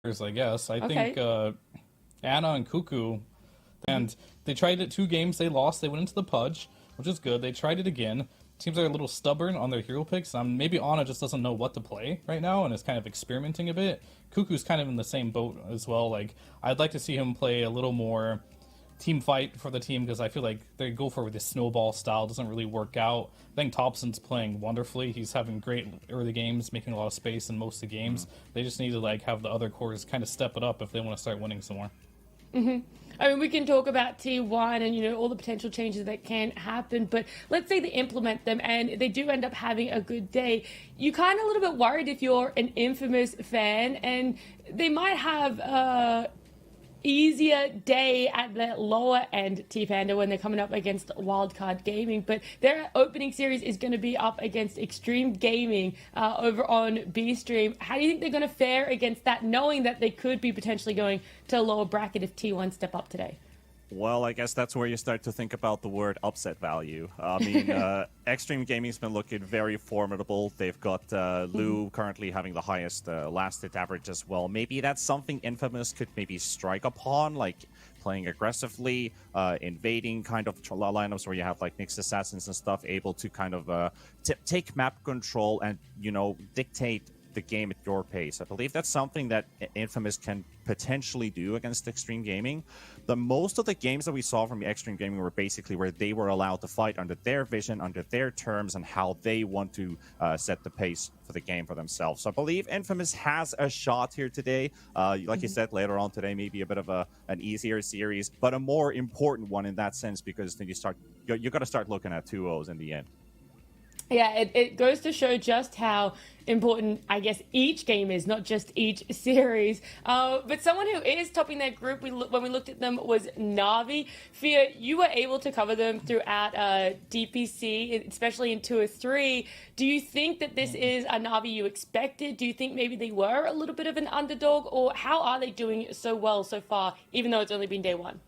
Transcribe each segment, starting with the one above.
I guess. I Okay. think Anna and Cuckoo, and they tried it 2 games. They lost. They went into the Pudge, which is good. They tried it again. Seems they're a little stubborn on their hero picks. Maybe Anna just doesn't know what to play right now and is kind of experimenting a bit. Cuckoo's kind of in the same boat as well. Like, I'd like to see him play a little more team fight for the team because I feel like they go for this snowball style doesn't really work out. I think Thompson's playing wonderfully. He's having great early games, making a lot of space in most of the games. They just need to like have the other cores kind of step it up if they want to start winning some more. I mean, we can talk about T1 and, all the potential changes that can happen, but let's say they implement them and they do end up having a good day. You kind of a little bit worried if you're an Infamous fan and they might have easier day at the lower end T Panda when they're coming up against Wildcard Gaming, but their opening series is going to be up against Extreme Gaming over on B Stream. How do you think they're going to fare against that, knowing that they could be potentially going to a lower bracket if T1 step up today? Well, I guess that's where you start to think about the word upset value. I mean, Extreme Gaming's been looking very formidable. They've got Lou currently having the highest last hit average as well. Maybe that's something Infamous could maybe strike upon, like playing aggressively, invading kind of lineups where you have like Nyx Assassins and stuff, able to kind of take map control and, dictate the game at your pace. I believe that's something that Infamous can potentially do against Extreme Gaming. The most of the games that we saw from Extreme Gaming were basically where they were allowed to fight under their vision, under their terms, and how they want to set the pace for the game for themselves. So I believe Infamous has a shot here today. Like you said, later on today, maybe a bit of an easier series, but a more important one in that sense, because then you got to start looking at 2-0s in the end. Yeah, it goes to show just how important, I guess, each game is, not just each series. But someone who is topping that group, when we looked at them, was Na'Vi. Fia, you were able to cover them throughout DPC, especially in 2 or 3. Do you think that this is a Na'Vi you expected? Do you think maybe they were a little bit of an underdog? Or how are they doing so well so far, even though it's only been day 1?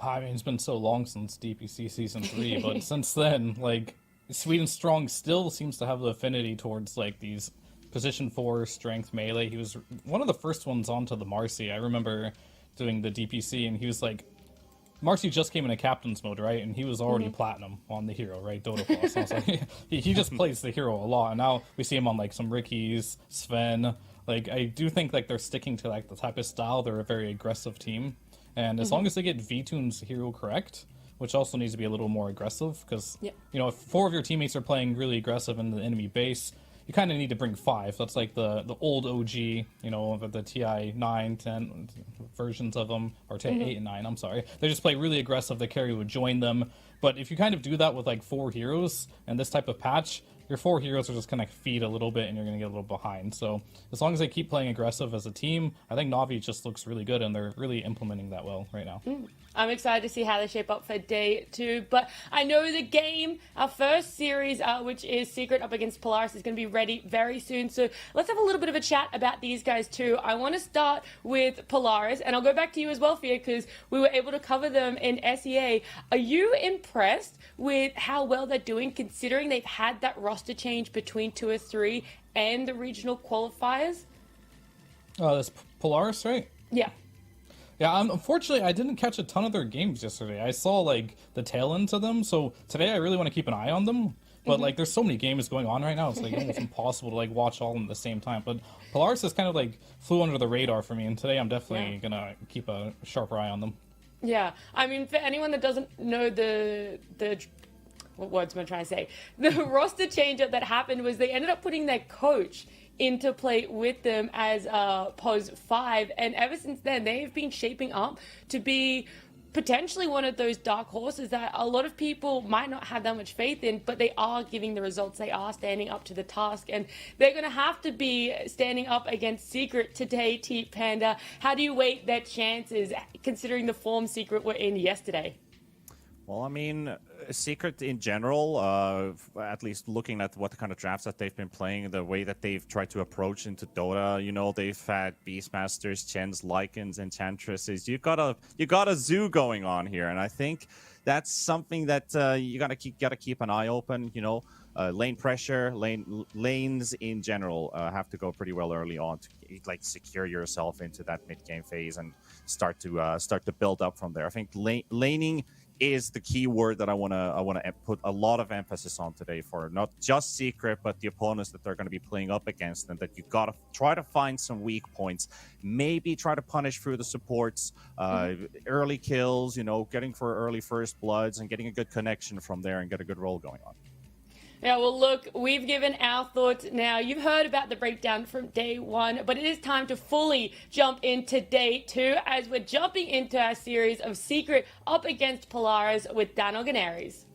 I mean, it's been so long since DPC Season 3, but since then, like, Sweden Strong still seems to have the affinity towards like these position 4 strength melee. He was one of the first ones onto the Marcy. I remember doing the DPC and he was like, Marcy just came into captain's mode, right? And he was already platinum on the hero, right? Dota Floss. I was like, he just plays the hero a lot. And now we see him on like some Rickies, Sven. Like, I do think like they're sticking to like the type of style. They're a very aggressive team. And as long as they get VTune's hero correct, which also needs to be a little more aggressive, because, if 4 of your teammates are playing really aggressive in the enemy base, you kind of need to bring 5. That's like the old OG, of the TI9, 10 versions of them, or 8 and 9, I'm sorry. They just play really aggressive, the carry would join them. But if you kind of do that with like 4 heroes and this type of patch, your 4 heroes are just going to feed a little bit and you're going to get a little behind. So as long as they keep playing aggressive as a team, I think Na'Vi just looks really good and they're really implementing that well right now. I'm excited to see how they shape up for day 2. But I know the game, our first series, which is Secret up against Polaris, is going to be ready very soon. So let's have a little bit of a chat about these guys too. I want to start with Polaris, and I'll go back to you as well, Fia, because we were able to cover them in SEA. Are you impressed with how well they're doing, considering they've had that roster change between 2 or 3 and the regional qualifiers? That's Polaris, right? Yeah. Yeah, unfortunately, I didn't catch a ton of their games yesterday. I saw, like, the tail end to them, so today I really want to keep an eye on them. But, like, there's so many games going on right now, it's, like, almost impossible to, like, watch all of them at the same time. But Polaris has kind of, like, flew under the radar for me, and today I'm definitely gonna keep a sharper eye on them. Yeah, I mean, for anyone that doesn't know the what words am I trying to say? The roster change up that happened was they ended up putting their coach into play with them as Pose 5, and ever since then they've been shaping up to be potentially one of those dark horses that a lot of people might not have that much faith in, but they are giving the results. They are standing up to the task, and they're going to have to be standing up against Secret today, T Panda. How do you weight their chances considering the form Secret were in yesterday? Well, I mean, Secret in general, at least looking at what kind of drafts that they've been playing, the way that they've tried to approach into Dota, they've had Beastmasters, Chens, Lycans, Enchantresses. You got a zoo going on here, and I think that's something that you gotta keep an eye open. lane pressure, lanes in general have to go pretty well early on to like secure yourself into that mid game phase and start to build up from there. I think laning is the key word that I want to put a lot of emphasis on today for not just Secret, but the opponents that they're going to be playing up against, and that you got to try to find some weak points. Maybe try to punish through the supports, early kills, getting for early first bloods and getting a good connection from there and get a good roll going on. Yeah, well, look, we've given our thoughts now. You've heard about the breakdown from day one, but it is time to fully jump into day two as we're jumping into our series of Secret up against Polaris with Danog and Aries.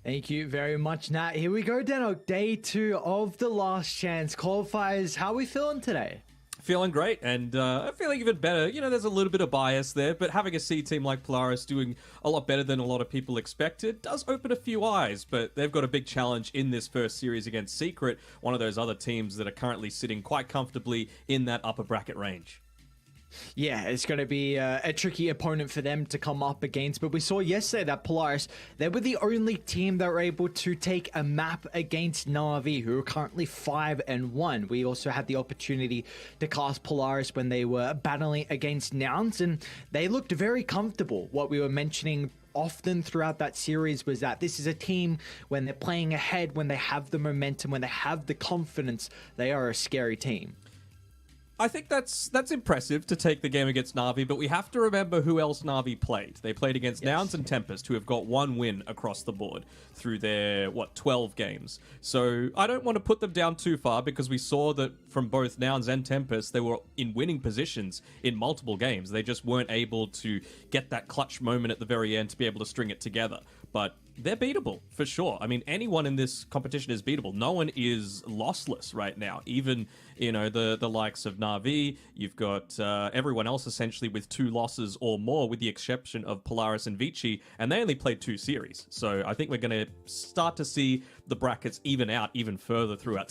Thank you very much, Nat. Here we go, Danog. Day two of the Last Chance qualifiers. How are we feeling today? Feeling great, and I'm feeling even better. There's a little bit of bias there, but having a C team like Polaris doing a lot better than a lot of people expected does open a few eyes, but they've got a big challenge in this first series against Secret, one of those other teams that are currently sitting quite comfortably in that upper bracket range. Yeah, it's going to be a tricky opponent for them to come up against. But we saw yesterday that Polaris, they were the only team that were able to take a map against Na'Vi, who are currently 5-1. We also had the opportunity to cast Polaris when they were battling against Nouns, and they looked very comfortable. What we were mentioning often throughout that series was that this is a team, when they're playing ahead, when they have the momentum, when they have the confidence, they are a scary team. I think that's impressive to take the game against Na'Vi, but we have to remember who else Na'Vi played. They played against Nouns and Tempest, who have got one win across the board through their, 12 games. So I don't want to put them down too far, because we saw that from both Nouns and Tempest, they were in winning positions in multiple games. They just weren't able to get that clutch moment at the very end to be able to string it together. But they're beatable, for sure. I mean, anyone in this competition is beatable. No one is lossless right now. Even, the likes of Na'Vi, you've got everyone else essentially with 2 losses or more, with the exception of Polaris and Vici, and they only played 2 series. So I think we're going to start to see the brackets even out even further throughout